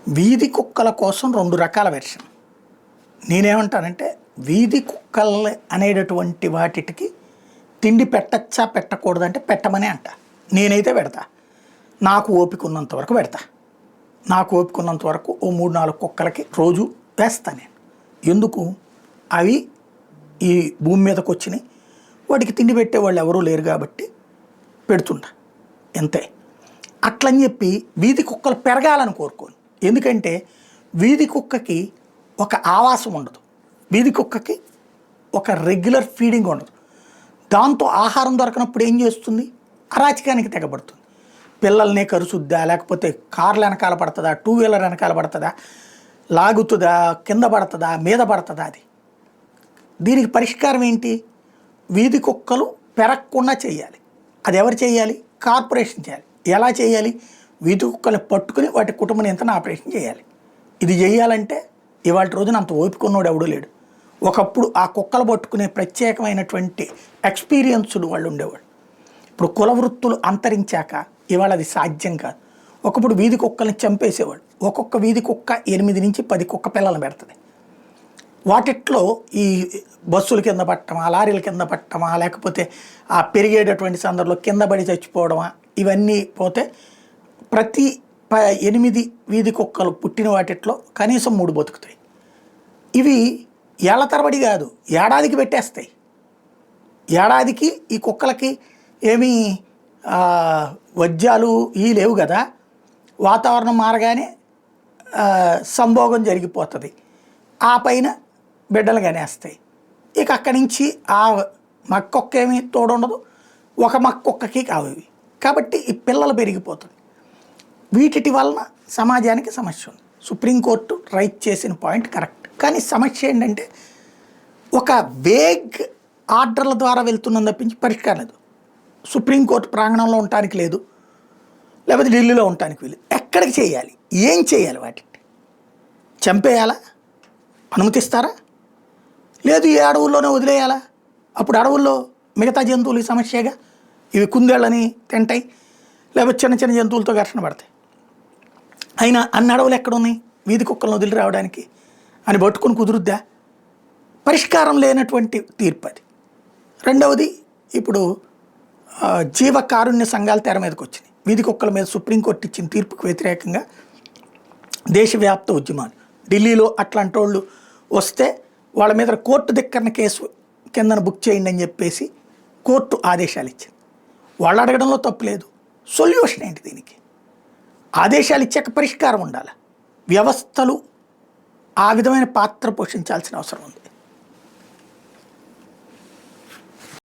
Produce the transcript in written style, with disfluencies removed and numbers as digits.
వీధి కుక్కల కోసం 2 రకాల వెర్షన్. నేనేమంటానంటే వీధి కుక్కలు అనేటటువంటి వాటికి తిండి పెట్టచ్చా పెట్టకూడదంటే పెట్టమనే అంట. నేనైతే పెడతా. నాకు ఓపిక ఉన్నంత వరకు పెడతా. నాకు ఓపిక ఉన్నంత వరకు ఓ 3-4 కుక్కలకి రోజు వేస్తా నేను. ఎందుకు? అవి ఈ భూమి మీదకి వచ్చినాయి, వాటికి తిండి పెట్టేవాళ్ళు ఎవరూ లేరు కాబట్టి పెడుతుంటా, అంతే. అట్లని చెప్పి వీధి కుక్కలు పెరగాలని కోరుకోను. ఎందుకంటే వీధి కుక్కకి ఒక ఆవాసం ఉండదు, వీధి కుక్కకి ఒక రెగ్యులర్ ఫీడింగ్ ఉండదు. దాంతో ఆహారం దొరకనప్పుడు ఏం చేస్తుంది? అరాచకానికి తెగబడుతుంది. పిల్లల్నే కరుచుద్దా, లేకపోతే కార్లు వెనకాల పడుతుందా, 2 వీలర్ వెనకాల పడుతుందా, లాగుతుందా, కింద పడుతుందా, మీద పడుతుందా? అది దీనికి పరిష్కారం ఏంటి? వీధి కుక్కలు పెరగకుండా చేయాలి. అది ఎవరు చేయాలి? కార్పొరేషన్ చేయాలి. ఎలా చేయాలి? వీధి కుక్కల్ని పట్టుకుని వాటి కుటుంబ నియంత్రణ ఆపరేషన్ చేయాలి. ఇది చేయాలంటే ఇవాళ రోజున అంత ఓపికన్నోడు ఎవడూ లేడు. ఒకప్పుడు ఆ కుక్కలు పట్టుకునే ప్రత్యేకమైనటువంటి ఎక్స్పీరియన్స్డ్ వాళ్ళు ఉండేవాళ్ళు. ఇప్పుడు కుల వృత్తులు అంతరించాక ఇవాళ అది సాధ్యం కాదు. ఒకప్పుడు వీధి కుక్కల్ని చంపేసేవాళ్ళు. ఒక్కొక్క వీధి కుక్క 8 నుంచి 10 కుక్క పిల్లలను పెడుతుంది. వాటిట్లో ఈ బస్సుల కింద పట్టమా, లారీల కింద పట్టమా, లేకపోతే ఆ పెరిగేటటువంటి సందర్భంలో కింద పడి చచ్చిపోవడమా, ఇవన్నీ పోతే ప్రతి 8 వీధి కుక్కలు పుట్టిన వాటిట్లో కనీసం 3 బతుకుతాయి. ఇవి ఏళ్ల తరబడి కాదు, ఏడాదికి పెట్టేస్తాయి. ఏడాదికి ఈ కుక్కలకి ఏమీ వజ్యాలు ఈ లేవు కదా. వాతావరణం మారగానే సంభోగం జరిగిపోతుంది. ఆ పైన బిడ్డలు కనేస్తాయి. ఇక అక్కడి నుంచి ఆ మక్కొక్క ఏమీ తోడుండదు, ఒక మక్కొక్కకి కావేవి. కాబట్టి ఈ పిల్లలు పెరిగిపోతుంది. వీటి వలన సమాజానికి సమస్య ఉంది. సుప్రీంకోర్టు రైట్ చేసిన పాయింట్ కరెక్ట్. కానీ సమస్య ఏంటంటే ఒక వేగ్ ఆర్డర్ల ద్వారా వెళ్తున్నాం తప్పించి పరిష్కారం లేదు. సుప్రీంకోర్టు ప్రాంగణంలో ఉండటానికి లేదు, లేకపోతే ఢిల్లీలో ఉండటానికి వీలు. ఎక్కడికి చేయాలి? ఏం చేయాలి? వాటిని చంపేయాలా? అనుమతిస్తారా? లేదు ఈ అడవుల్లోనే వదిలేయాలా? అప్పుడు అడవుల్లో మిగతా జంతువులు ఈ సమస్యగా, ఇవి కుందేళ్ళని తింటాయి, లేకపోతే చిన్న చిన్న జంతువులతో ఘర్షణ పడతాయి. అయినా అన్ని అడవులు ఎక్కడున్నాయి వీధి కుక్కలను వదిలి రావడానికి అని పట్టుకుని కుదురుద్దా? పరిష్కారం లేనటువంటి తీర్పు అది. రెండవది, ఇప్పుడు జీవ కారుణ్య సంఘాలు తెర మీదకి వచ్చినాయి. వీధి కుక్కల మీద సుప్రీంకోర్టు ఇచ్చిన తీర్పుకు వ్యతిరేకంగా దేశవ్యాప్త ఉద్యమాలు. ఢిల్లీలో అట్లాంటి వాళ్ళు వస్తే వాళ్ళ మీద కోర్టు ధిక్కరణ కేసు కిందన బుక్ చేయండి అని చెప్పేసి కోర్టు ఆదేశాలు ఇచ్చింది. వాళ్ళు అడగడంలో తప్పు లేదు. సొల్యూషన్ ఏంటి దీనికి? ఆదేశాలు ఇచ్చాక పరిష్కారం ఉండాలి. వ్యవస్థలు ఆ విధమైన పాత్ర పోషించాల్సిన అవసరం ఉంది.